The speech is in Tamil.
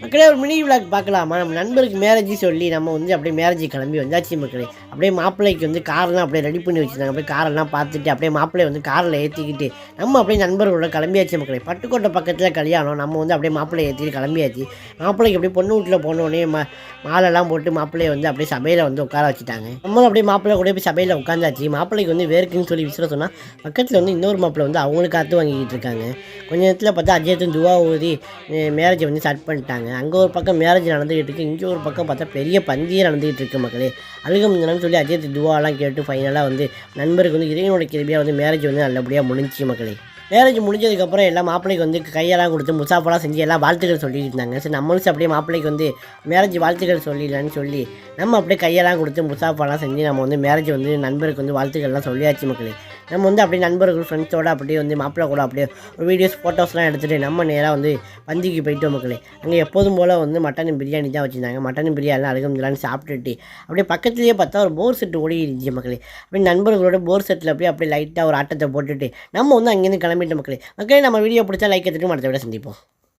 மக்களே ஒரு மினி விளாக் பார்க்கலாமா? நம்ம நண்பருக்கு மேரேஜ் சொல்லி நம்ம வந்து அப்படியே மேரேஜ் கிளம்பி வந்தாச்சு மக்களே. அப்படியே மாப்பிள்ளைக்கு வந்து காரெல்லாம் அப்படியே ரெடி பண்ணி வச்சுருந்தாங்க. அப்படியே காரெல்லாம் பார்த்துட்டு அப்படியே மாப்பிள்ளையை வந்து காரில் ஏற்றிக்கிட்டு நம்ம அப்படியே நண்பர்களோட கிளம்பியாச்சு மக்களே. பட்டுக்கோட்டை பக்கத்தில் கல்யாணம். நம்ம வந்து அப்படியே மாப்பிள்ளையை ஏற்றிட்டு கிளம்பியாச்சு. மாப்பிள்ளைக்கு அப்படியே பொண்ணு வீட்டில் போனோடனே மாலெல்லாம் போட்டு மாப்பிள்ளையை வந்து அப்படியே சபையில் வந்து உட்கார வச்சுட்டாங்க. நம்மளும் அப்படியே மாப்பிள்ளை கூட போய் சபையில் உட்காந்தாச்சு. மாப்பிள்ளைக்கு வந்து வேர்க்குன்னு சொல்லி விசிற சொன்னால் பக்கத்தில் வந்து இன்னொரு மாப்பிள்ளை வந்து அவங்களுக்கு காற்று வாங்கிக்கிட்டு இருக்காங்க. கொஞ்ச நேரத்தில் பார்த்தா அஜயத்தும் துவா ஊதி மேரேஜை வந்து ஸ்டார்ட் பண்ணிட்டாங்க. அங்கே ஒரு பக்கம் மேரேஜ் நடந்துகிட்டு இருக்குது, இங்கே ஒரு பக்கம் பார்த்தா பெரிய பந்தியே நடந்துகிட்டு இருக்குது மக்களே. அழுகம்னு சொல்லி அஜயத்து துவாலாம் கேட்டு ஃபைனலாக வந்து நண்பருக்கு வந்து இறைவனோட கிருபையாக வந்து மேரேஜ் வந்து நல்லபடியாக முடிஞ்சிச்சு மக்களே. மேரேஜ் முடிஞ்சதுக்கப்புறம் எல்லாம் மாப்பிள்ளைக்கு வந்து கையெல்லாம் கொடுத்து முசாஃபெல்லாம் செஞ்சு எல்லாம் வாழ்த்துக்கள் சொல்லிட்டு இருந்தாங்க. சரி நம்மளும் அப்படியே மாப்பிள்ளைக்கு வந்து மேரேஜ் வாழ்த்துக்கள் சொல்லிடலான்னு சொல்லி நம்ம அப்படியே கையெல்லாம் கொடுத்து முசாஃபெல்லாம் செஞ்சு நம்ம வந்து மேரேஜ் வந்து நண்பருக்கு வந்து வாழ்த்துக்கள்லாம் சொல்லியாச்சு மக்களே. நம்ம வந்து அப்படியே நண்பர்கள் ஃப்ரெண்ட்ஸோடு அப்படியே வந்து மாப்பிள்ளை கூட அப்படியே ஒரு வீடியோஸ் ஃபோட்டோஸ்லாம் எடுத்துகிட்டு நம்ம நேராக வந்து பந்திக்கு போயிட்டோம் மக்களே. அங்கே எப்போதும் போல் வந்து மட்டன் பிரியாணி தான் வச்சுருந்தாங்க. மட்டன் பிரியாணிலாம் அழுகம்லான்னு சாப்பிட்டுட்டு அப்படியே பக்கத்துலேயே பார்த்தா ஒரு போர் செட்டு ஓடி இருந்துச்சு மக்களே. அப்படியே நண்பர்களோட போர் செட்டில் அப்படியே லைட்டாக ஒரு ஆட்டத்தை போட்டுட்டு நம்ம வந்து அங்கேருந்து கிளம்பிட்டோம் மக்களே. மக்களே நம்ம வீடியோ பிடிச்சா லைக் எடுத்துட்டு அடுத்த விட சந்திப்போம்.